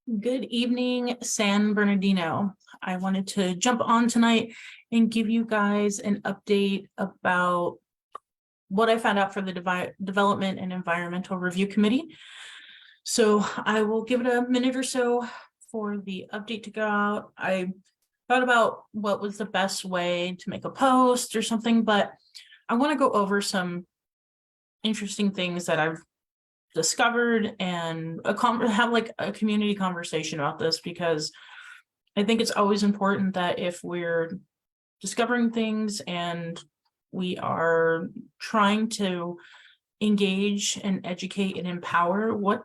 Good evening, San Bernardino. I wanted to jump on tonight and give you guys an update about what I found out for the Development and Environmental Review Committee. So I will give it a minute or so for the update to go out. I thought about what was the best way to make a post or something, but I want to go over some interesting things that I've discovered and have like a community conversation about this, because I think it's always important that if we're discovering things and we are trying to engage and educate and empower, what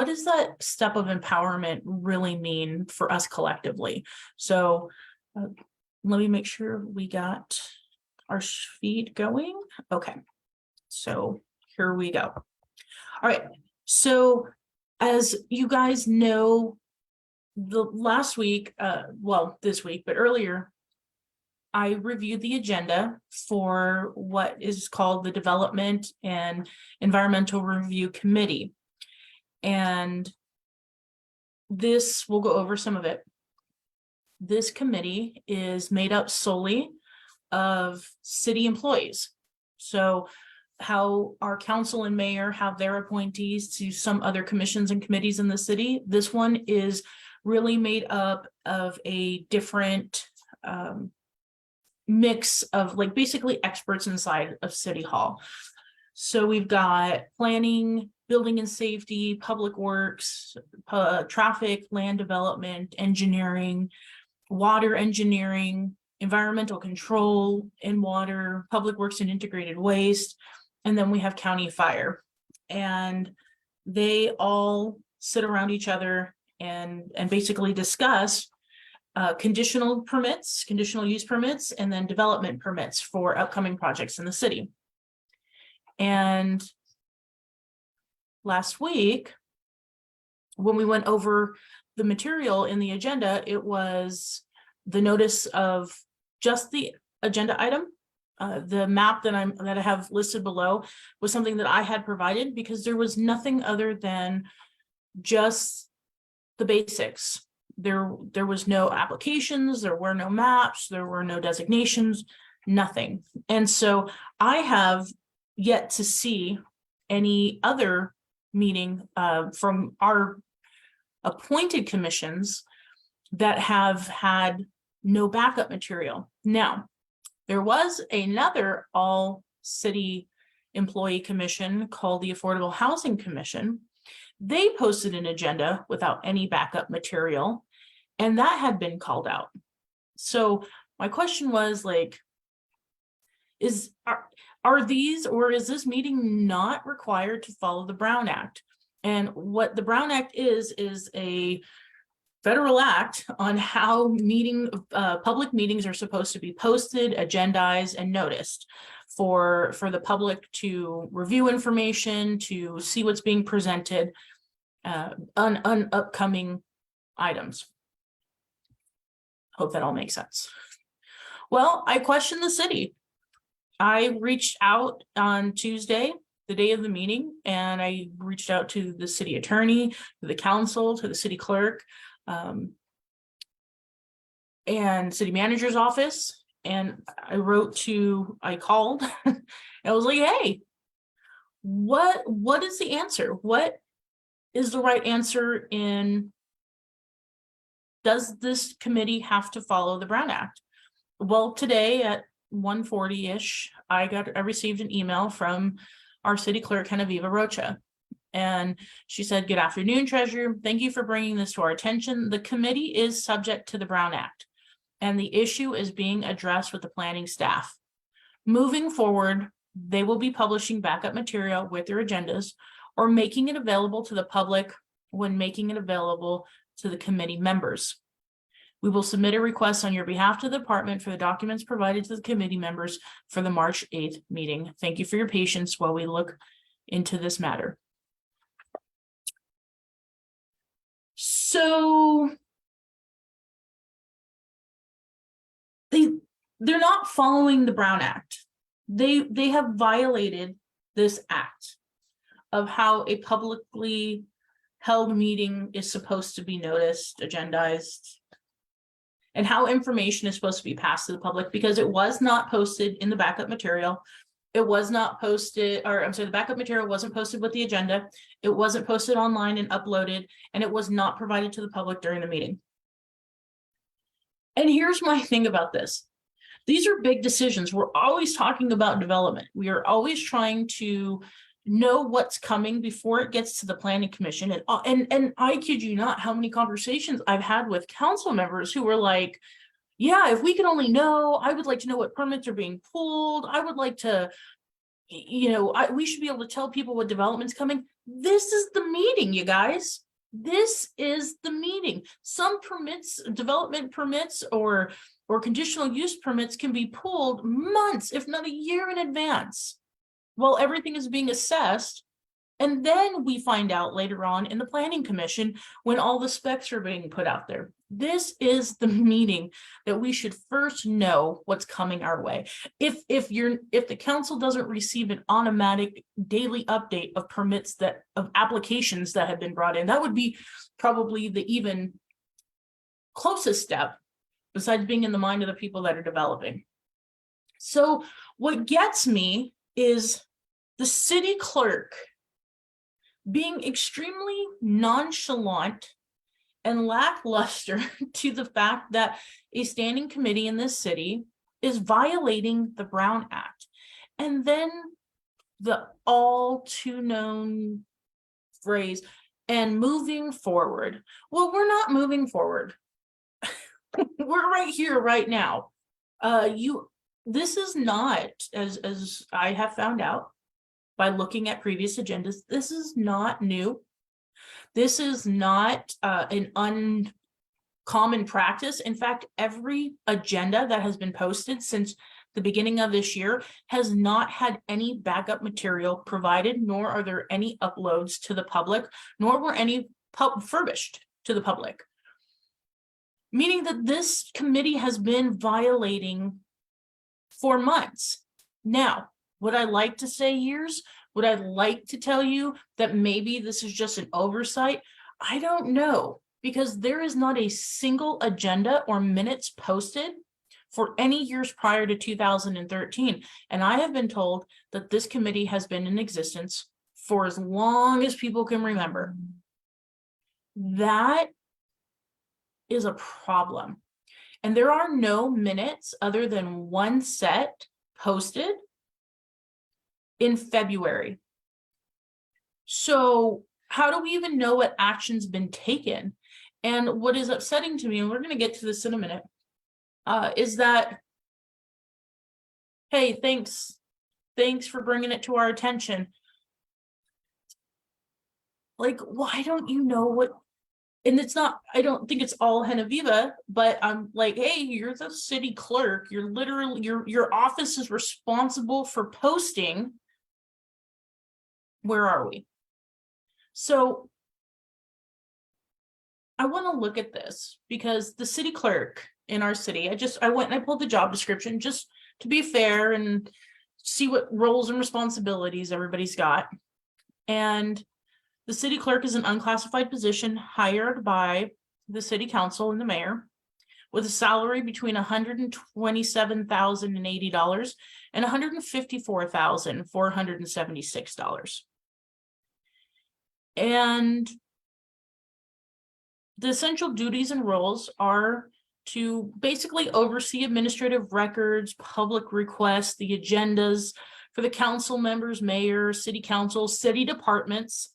does that step of empowerment really mean for us collectively? So let me make sure we got our feed going. Okay, so here we go. All right, so as you guys know, the last week, well, this week, but earlier, I reviewed the agenda for what is called the Development and Environmental Review Committee. And this, we'll go over some of it. This committee is made up solely of city employees. So how our council and mayor have their appointees to some other commissions and committees in the city, this one is really made up of a different mix of like basically experts inside of City Hall. So we've got planning, building and safety, public works, traffic, land development, engineering, water engineering, environmental control in water, public works and integrated waste, and then we have county fire. And they all sit around each other and basically discuss conditional permits, conditional use permits, and then development permits for upcoming projects in the city. And last week, when we went over the material in the agenda, it was the notice of just the agenda item. The map that I have listed below was something that I had provided because there was nothing other than just the basics. There was no applications, there were no maps, there were no designations, nothing. And so I have yet to see any other meeting from our appointed commissions that have had no backup material. Now, there was another all city employee commission called the Affordable Housing Commission. They posted an agenda without any backup material, and that had been called out. So my question was like, are these, or is this meeting not required to follow the Brown Act? And what the Brown Act is a federal act on how public meetings are supposed to be posted, agendized, and noticed for the public to review information, to see what's being presented on upcoming items. Hope that all makes sense. Well, I questioned the city. I reached out on Tuesday, the day of the meeting, and I reached out to the city attorney, to the council, to the city clerk, and city manager's office. And I called and I was like, hey, what is the answer? What is the right answer does this committee have to follow the Brown Act? Well, today at 1:40-ish, I received an email from our city clerk, Genevieve Rocha. And she said, good afternoon, Treasurer. Thank you for bringing this to our attention. The committee is subject to the Brown Act, and the issue is being addressed with the planning staff. Moving forward, they will be publishing backup material with their agendas or making it available to the public when making it available to the committee members. We will submit a request on your behalf to the department for the documents provided to the committee members for the March 8th meeting. Thank you for your patience while we look into this matter. So they're not following the Brown Act. They have violated this act of how held meeting is supposed to be noticed, agendized, and how information is supposed to be passed to the public, because it was not posted in the backup material. It was not posted, or I'm sorry, the backup material wasn't posted with the agenda. It wasn't posted online and uploaded, and it was not provided to the public during the meeting. And here's my thing about this. These are big decisions. We're always talking about development. We are always trying to know what's coming before it gets to the planning commission. And I kid you not, how many conversations I've had with council members who were like, yeah, if we could only know, I would like to know what permits are being pulled. I would like to, you know, we should be able to tell people what development's coming. This is the meeting, you guys. This is the meeting. Some permits, development permits or conditional use permits can be pulled months, if not a year in advance, while everything is being assessed. And then we find out later on in the planning commission when all the specs are being put out there. This is the meeting that we should first know what's coming our way. If the council doesn't receive an automatic daily update of permits of applications that have been brought in, that would be probably the even closest step, besides being in the mind of the people that are developing. So what gets me is the city clerk being extremely nonchalant and lackluster to the fact that a standing committee in this city is violating the Brown Act. And then the all too known phrase, and moving forward. Well, we're not moving forward. We're right here, right now. This is not, as I have found out by looking at previous agendas, this is not new. This is not an uncommon practice. In fact, every agenda that has been posted since the beginning of this year has not had any backup material provided, nor are there any uploads to the public, nor were any furbished to the public. Meaning that this committee has been violating for months. Now, would I like to say years? Would I like to tell you that maybe this is just an oversight? I don't know, because there is not a single agenda or minutes posted for any years prior to 2013. And I have been told that this committee has been in existence for as long as people can remember. That is a problem. And there are no minutes other than one set posted in February. So how do we even know what action's been taken? And what is upsetting to me, and we're going to get to this in a minute, is that, hey, thanks for bringing it to our attention. Like, why don't you know what? And it's not, I don't think it's all Genevieve, but I'm like, hey, you're the city clerk. You're literally, your office is responsible for posting. Where are we? So I want to look at this because the city clerk in our city, I went and I pulled the job description just to be fair and see what roles and responsibilities everybody's got. And the city clerk is an unclassified position hired by the city council and the mayor with a salary between $127,080 and $154,476. And the essential duties and roles are to basically oversee administrative records, public requests, the agendas for the council members, mayor, city council, city departments.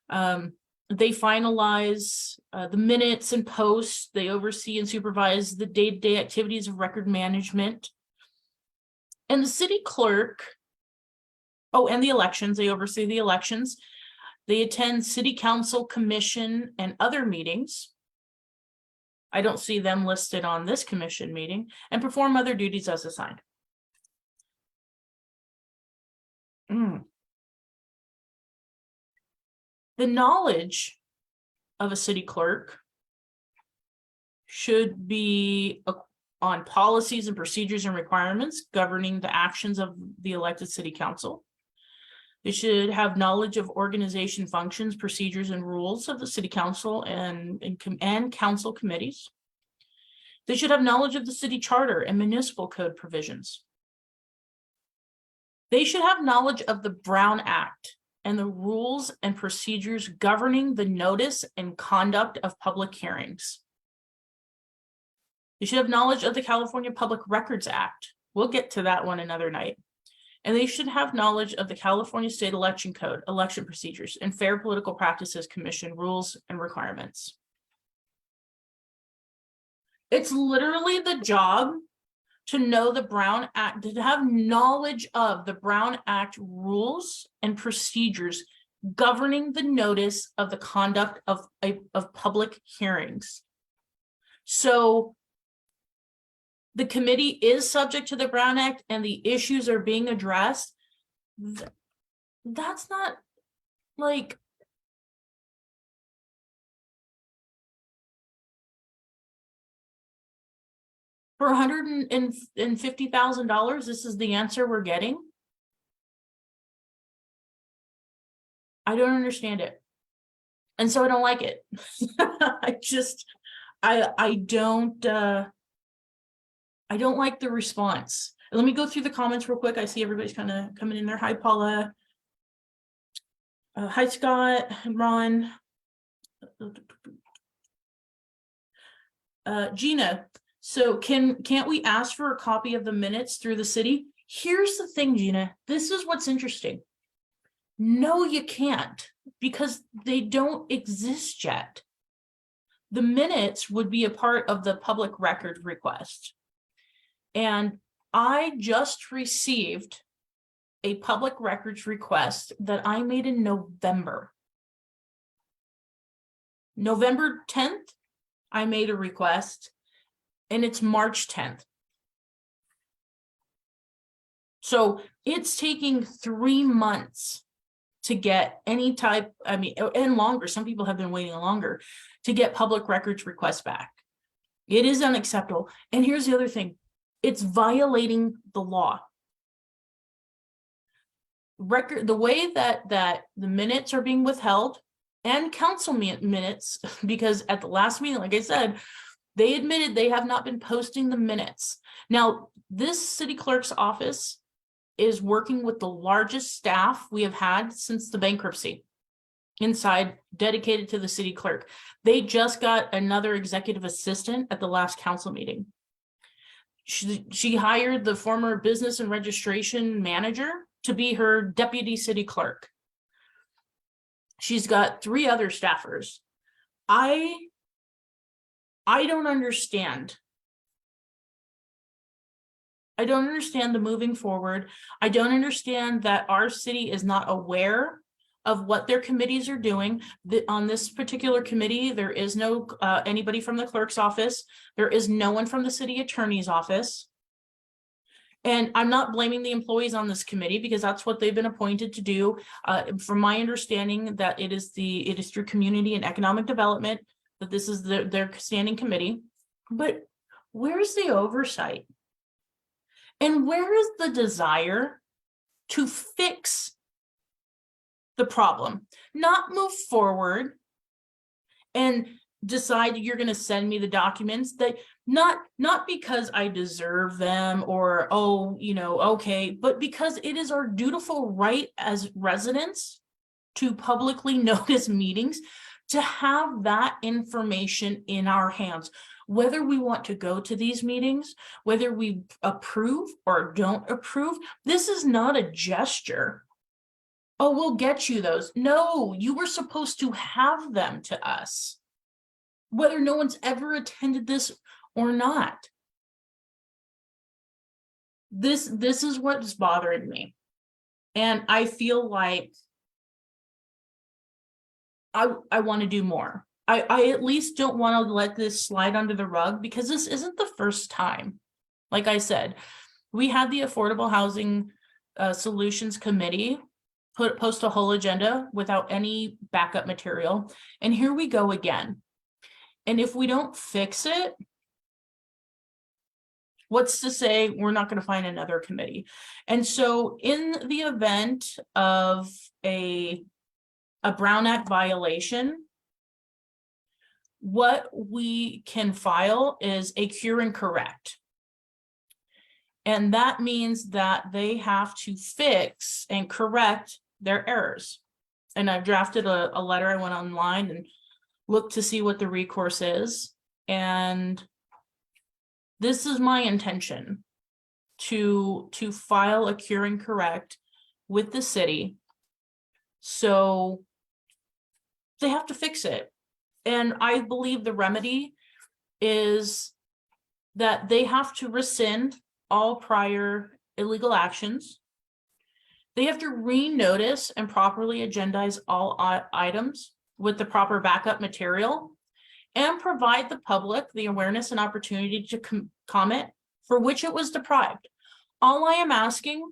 They finalize the minutes and posts. They oversee and supervise the day-to-day activities of record management. And the city clerk, and the elections, they oversee the elections. They attend city council, commission, and other meetings. I don't see them listed on this commission meeting, and perform other duties as assigned. The knowledge of a city clerk should be on policies and procedures and requirements governing the actions of the elected city council. They should have knowledge of organization functions, procedures, and rules of the city council and council committees. They should have knowledge of the city charter and municipal code provisions. They should have knowledge of the Brown Act and the rules and procedures governing the notice and conduct of public hearings. They should have knowledge of the California Public Records Act. We'll get to that one another night. And they should have knowledge of the California State Election Code, election procedures, and Fair Political Practices Commission rules and requirements. It's literally the job to know the Brown Act, to have knowledge of the Brown Act rules and procedures governing the notice of the conduct of public hearings. So the committee is subject to the Brown Act and the issues are being addressed. That's not like, for $150,000, this is the answer we're getting. I don't understand it. And so I don't like it. I don't like the response. Let me go through the comments real quick. I see everybody's kind of coming in there. Hi, Paula. Hi, Scott, Ron. Gina, so can't we ask for a copy of the minutes through the city? Here's the thing, Gina. This is what's interesting. No, you can't, because they don't exist yet. The minutes would be a part of the public record request. And I just received a public records request that I made in November. November 10th, I made a request, and it's March 10th. So it's taking 3 months to get any type, I mean, and longer. Some people have been waiting longer to get public records requests back. It is unacceptable. And here's the other thing. It's violating the law. The way that the minutes are being withheld, and council minutes, because at the last meeting, like I said, they admitted they have not been posting the minutes. Now, this city clerk's office is working with the largest staff we have had since the bankruptcy inside, dedicated to the city clerk. They just got another executive assistant at the last council meeting. She hired the former business and registration manager to be her deputy city clerk. She's got 3 other staffers. I don't understand. I don't understand the moving forward. I don't understand that our city is not aware of what their committees are doing. On this particular committee, there is no anybody from the clerk's office. There is no one from the city attorney's office. And I'm not blaming the employees on this committee, because that's what they've been appointed to do. From my understanding, that it is through community and economic development that this is their standing committee. But where's the oversight? And where is the desire to fix the problem, not move forward and decide you're going to send me the documents that not because I deserve them or, oh, you know, okay, but because it is our dutiful right as residents to publicly notice meetings, to have that information in our hands, whether we want to go to these meetings, whether we approve or don't approve. This is not a gesture. Oh, we'll get you those. No, you were supposed to have them to us, whether no one's ever attended this or not. This is what's bothering me. And I feel like I want to do more. I at least don't want to let this slide under the rug, because this isn't the first time. Like I said, we had the Affordable Housing Solutions Committee post a whole agenda without any backup material. And here we go again. And if we don't fix it, What's to say we're not going to find another committee? And so in the event of a Brown Act violation, what we can file is a cure and correct. And that means that they have to fix and correct their errors. And I've drafted a letter. I went online and looked to see what the recourse is. And this is my intention, to file a cure and correct with the city. So they have to fix it. And I believe the remedy is that they have to rescind all prior illegal actions. They have to re-notice and properly agendize all items with the proper backup material, and provide the public the awareness and opportunity to comment for which it was deprived. All I am asking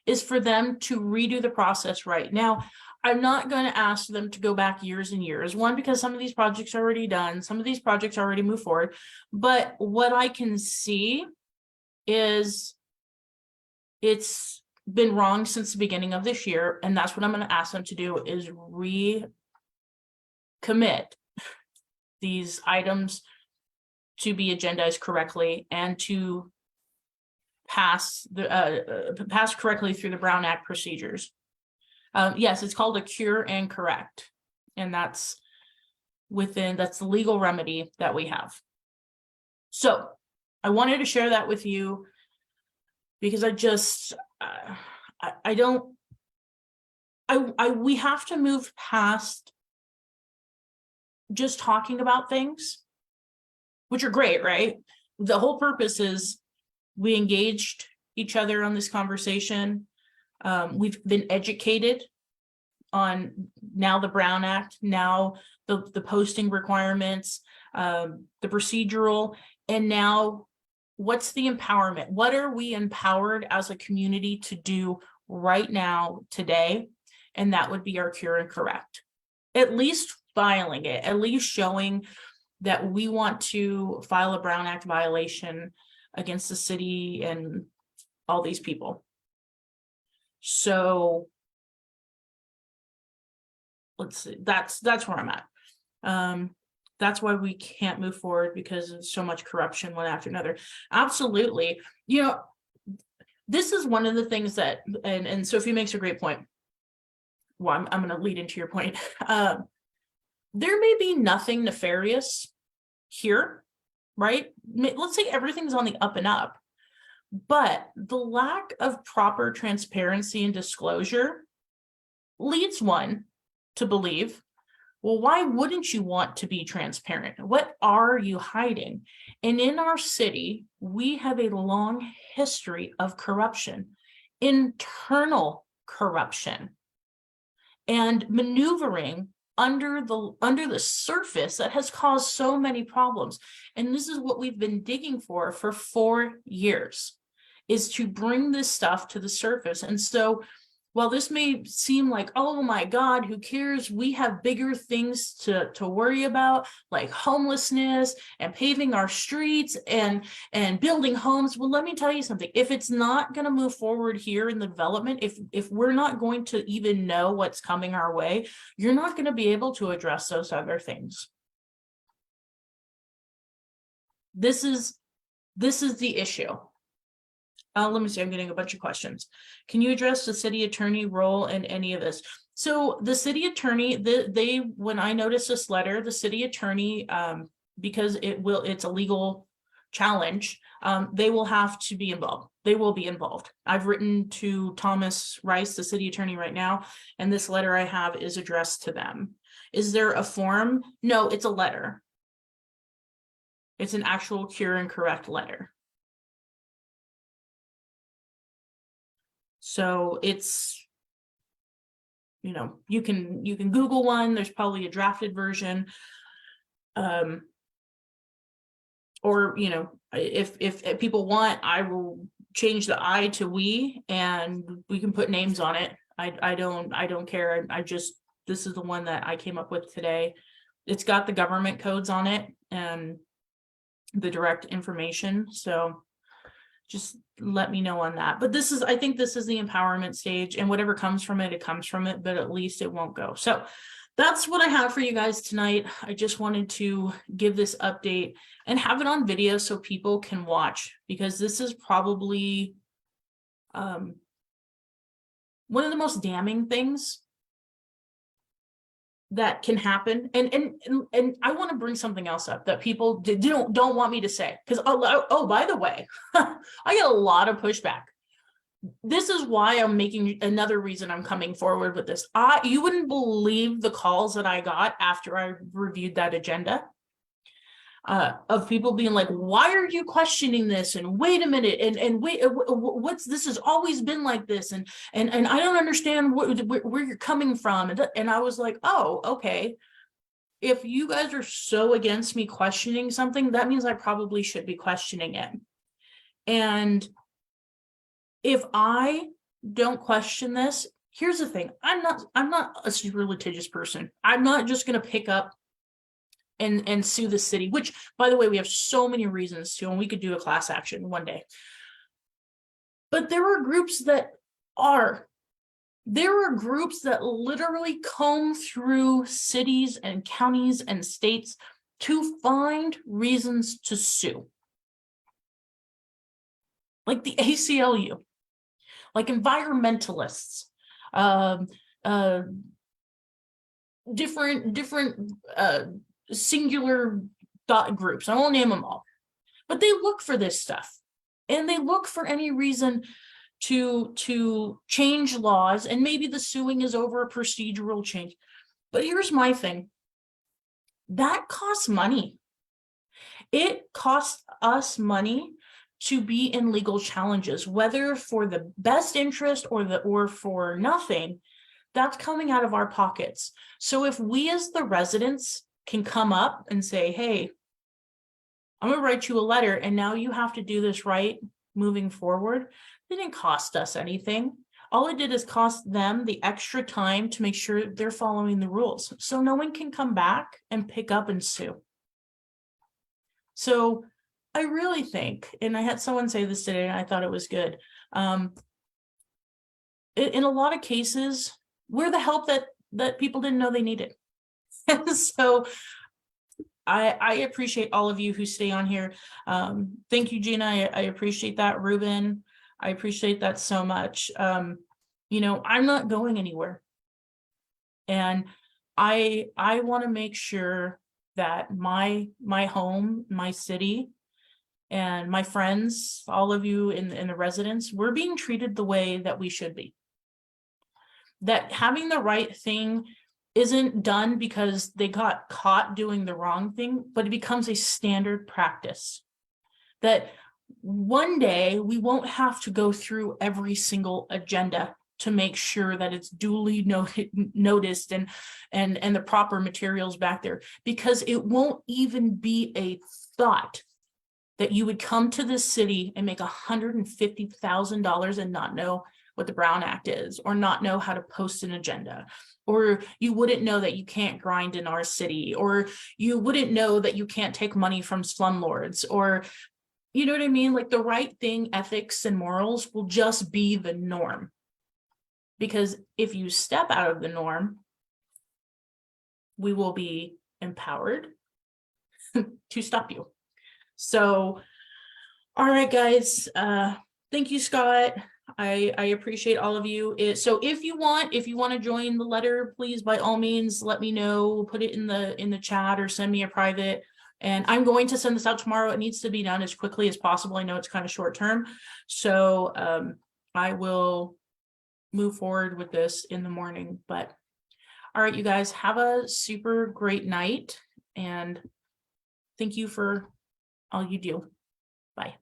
is for them to redo the process right now. I'm not going to ask them to go back years and years. One, because some of these projects are already done. Some of these projects already move forward. But what I can see is it's been wrong since the beginning of this year. And that's what I'm going to ask them to do, is recommit these items to be agendized correctly and to pass correctly through the Brown Act procedures. Yes, it's called a cure and correct, and that's the legal remedy that we have. So I wanted to share that with you because we have to move past just talking about things, which are great, right? The whole purpose is we engaged each other on this conversation. We've been educated on now the Brown Act, now the posting requirements, the procedural, and now what's the empowerment? What are we empowered as a community to do right now, today? And that would be our cure and correct. At least filing it, at least showing that we want to file a Brown Act violation against the city and all these people. So let's see, that's where I'm at. That's why we can't move forward, because there's so much corruption one after another. Absolutely. You know, this is one of the things that, and Sophie makes a great point. Well, I'm going to lead into your point. There may be nothing nefarious here, right? Let's say everything's on the up and up, but the lack of proper transparency and disclosure leads one to believe, well, why wouldn't you want to be transparent? What are you hiding? And in our city, we have a long history of corruption, internal corruption, and maneuvering under the surface that has caused so many problems. And this is what we've been digging for 4 years, is to bring this stuff to the surface. And so while this may seem like, oh my God, who cares? We have bigger things to worry about, like homelessness and paving our streets and building homes. Well, let me tell you something. If it's not going to move forward here in the development, if we're not going to even know what's coming our way, you're not going to be able to address those other things. This is the issue. Let me see, I'm getting a bunch of questions. Can you address the city attorney role in any of this? So the city attorney, when I noticed this letter, the city attorney, because it's a legal challenge, they will have to be involved. They will be involved. I've written to Thomas Rice, the city attorney, right now, and this letter I have is addressed to them. Is there a form? No, it's a letter. It's an actual cure and correct letter. So it's, you know, you can Google one. There's probably a drafted version. Or, you know, if people want, I will change the I to we, and we can put names on it. I don't care. This is the one that I came up with today. It's got the government codes on it, and the direct information. So just let me know on that. But this is, I think this is the empowerment stage, and whatever comes from it, it comes from it, but at least it won't go. So that's what I have for you guys tonight. I just wanted to give this update and have it on video so people can watch, because this is probably one of the most damning things that can happen. And I want to bring something else up that people don't want me to say, because oh, by the way, I get a lot of pushback. This is why I'm making another reason I'm coming forward with this. You wouldn't believe the calls that I got after I reviewed that agenda, of people being like, why are you questioning this? And wait a minute, and wait, what's this has always been like this, and I don't understand where you're coming from. And I was like, oh, okay. If you guys are so against me questioning something, that means I probably should be questioning it. And if I don't question this, here's the thing. I'm not a super litigious person. I'm not just going to pick up and sue the city, which, by the way, we have so many reasons to, and we could do a class action one day. But there are groups that literally comb through cities and counties and states to find reasons to sue. Like the ACLU, like environmentalists, different singular thought groups. I won't name them all, but they look for this stuff, and they look for any reason to change laws. And maybe the suing is over a procedural change. But here's my thing. That costs money. It costs us money to be in legal challenges, whether for the best interest or for nothing. That's coming out of our pockets. So if we as the residents can come up and say, hey, I'm gonna write you a letter, and now you have to do this right moving forward, it didn't cost us anything. All it did is cost them the extra time to make sure they're following the rules, so no one can come back and pick up and sue. So I really think, and I had someone say this today and I thought it was good, in a lot of cases, we're the help that people didn't know they needed. So I appreciate all of you who stay on here. Thank you, Gina. I appreciate that. Ruben, I appreciate that so much. You know, I'm not going anywhere. And I want to make sure that my home, my city, and my friends, all of you in the residents, we're being treated the way that we should be. That having the right thing isn't done because they got caught doing the wrong thing, but it becomes a standard practice. That one day we won't have to go through every single agenda to make sure that it's duly noticed and the proper materials back there, because it won't even be a thought that you would come to this city and make $150,000 and not know what the Brown Act is, or not know how to post an agenda, or you wouldn't know that you can't grind in our city, or you wouldn't know that you can't take money from slumlords, or, you know what I mean? Like the right thing, ethics and morals will just be the norm. Because if you step out of the norm, we will be empowered to stop you. So, all right, guys, thank you, Scott. I appreciate all of you. So if you want to join the letter, please, by all means, let me know, put it in the chat or send me a private. And I'm going to send this out tomorrow. It needs to be done as quickly as possible. I know it's kind of short term. So I will move forward with this in the morning. But all right, you guys, have a super great night. And thank you for all you do. Bye.